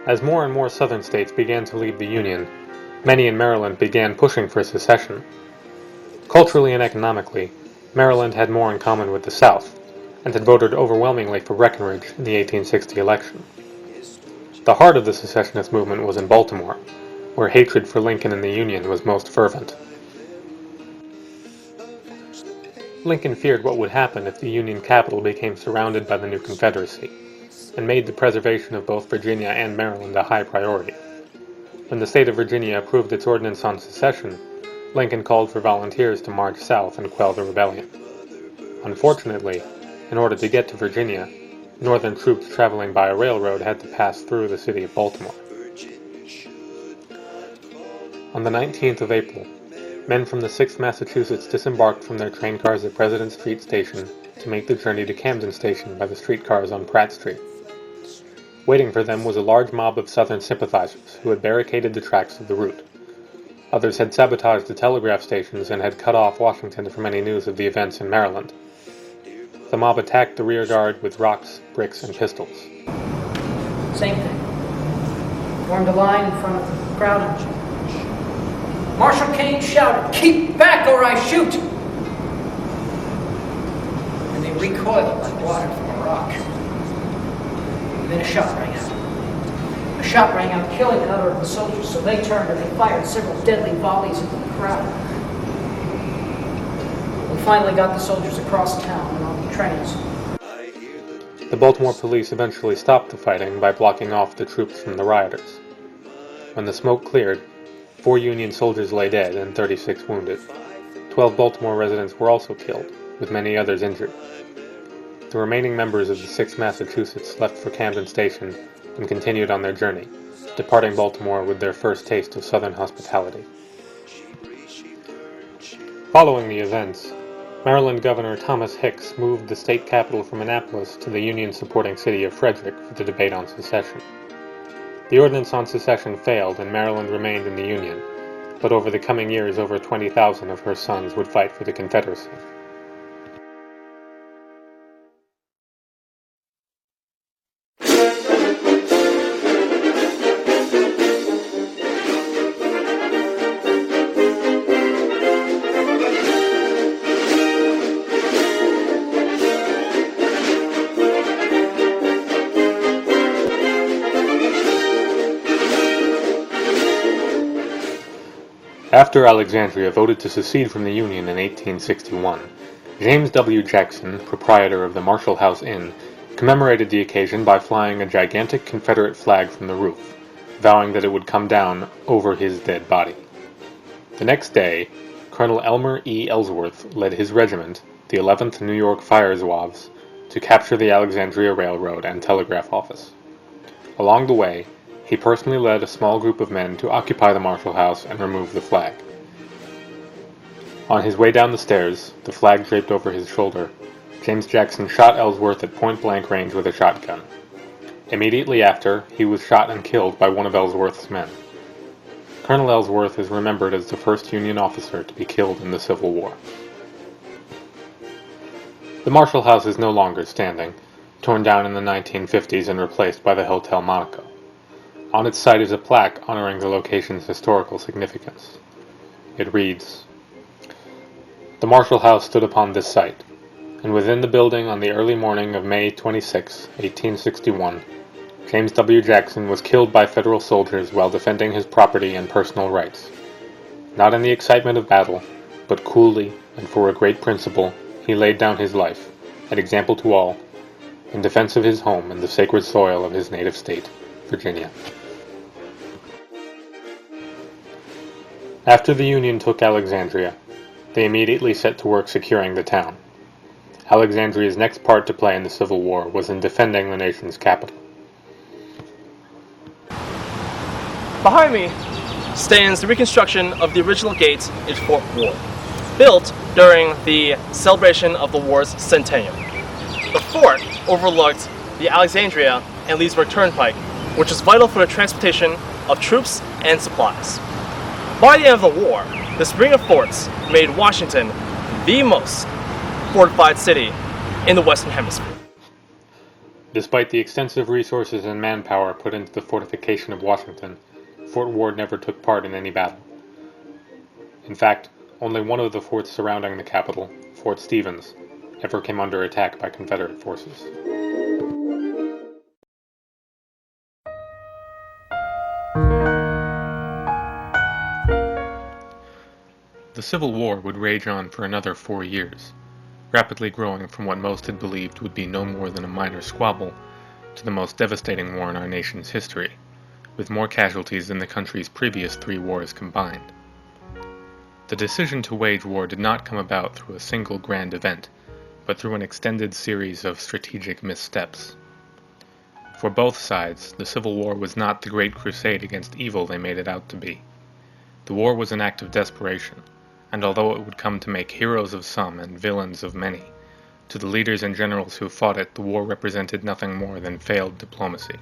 As more and more Southern states began to leave the Union, many in Maryland began pushing for secession. Culturally and economically, Maryland had more in common with the South, and had voted overwhelmingly for Breckinridge in the 1860 election. The heart of the secessionist movement was in Baltimore, where hatred for Lincoln and the Union was most fervent. Lincoln feared what would happen if the Union capital became surrounded by the new Confederacy, and made the preservation of both Virginia and Maryland a high priority. When the state of Virginia approved its ordinance on secession, Lincoln called for volunteers to march south and quell the rebellion. Unfortunately, in order to get to Virginia, Northern troops traveling by a railroad had to pass through the city of Baltimore. On the 19th of April, men from the 6th Massachusetts disembarked from their train cars at President Street Station to make the journey to Camden Station by the streetcars on Pratt Street. Waiting for them was a large mob of Southern sympathizers who had barricaded the tracks of the route. Others had sabotaged the telegraph stations and had cut off Washington from any news of the events in Maryland. The mob attacked the rear guard with rocks, bricks, and pistols. Same thing. Formed a line in front of the crowd and Marshal Kane shouted, "Keep back or I shoot!" And they recoiled like water from a rock. And then a shot rang out. A shot rang out, killing another of the soldiers, so they turned and they fired several deadly volleys into the crowd. We finally got the soldiers across town and on the trains. The Baltimore police eventually stopped the fighting by blocking off the troops from the rioters. When the smoke cleared, 4 Union soldiers lay dead and 36 wounded. 12 Baltimore residents were also killed, with many others injured. The remaining members of the 6th Massachusetts left for Camden Station and continued on their journey, departing Baltimore with their first taste of Southern hospitality. Following the events, Maryland Governor Thomas Hicks moved the state capital from Annapolis to the Union-supporting city of Frederick for the debate on secession. The ordinance on secession failed and Maryland remained in the Union, but over the coming years over 20,000 of her sons would fight for the Confederacy. After Alexandria voted to secede from the Union in 1861, James W. Jackson, proprietor of the Marshall House Inn, commemorated the occasion by flying a gigantic Confederate flag from the roof, vowing that it would come down over his dead body. The next day, Colonel Elmer E. Ellsworth led his regiment, the 11th New York Fire Zouaves, to capture the Alexandria Railroad and telegraph office. Along the way, he personally led a small group of men to occupy the Marshall House and remove the flag. On his way down the stairs, the flag draped over his shoulder, James Jackson shot Ellsworth at point-blank range with a shotgun. Immediately after, he was shot and killed by one of Ellsworth's men. Colonel Ellsworth is remembered as the first Union officer to be killed in the Civil War. The Marshall House is no longer standing, torn down in the 1950s and replaced by the Hotel Monaco. On its site is a plaque honoring the location's historical significance. It reads, "The Marshall House stood upon this site, and within the building on the early morning of May 26, 1861, James W. Jackson was killed by Federal soldiers while defending his property and personal rights. Not in the excitement of battle, but coolly and for a great principle, he laid down his life, an example to all, in defense of his home and the sacred soil of his native state, Virginia." After the Union took Alexandria, they immediately set to work securing the town. Alexandria's next part to play in the Civil War was in defending the nation's capital. Behind me stands the reconstruction of the original gate in Fort Ward, built during the celebration of the war's centennial. The fort overlooked the Alexandria and Leesburg Turnpike, which was vital for the transportation of troops and supplies. By the end of the war, the Spring of Forts made Washington the most fortified city in the Western Hemisphere. Despite the extensive resources and manpower put into the fortification of Washington, Fort Ward never took part in any battle. In fact, only one of the forts surrounding the capital, Fort Stevens, ever came under attack by Confederate forces. The Civil War would rage on for another 4 years, rapidly growing from what most had believed would be no more than a minor squabble to the most devastating war in our nation's history, with more casualties than the country's previous 3 wars combined. The decision to wage war did not come about through a single grand event, but through an extended series of strategic missteps. For both sides, the Civil War was not the great crusade against evil they made it out to be. The war was an act of desperation, and although it would come to make heroes of some and villains of many, to the leaders and generals who fought it, the war represented nothing more than failed diplomacy.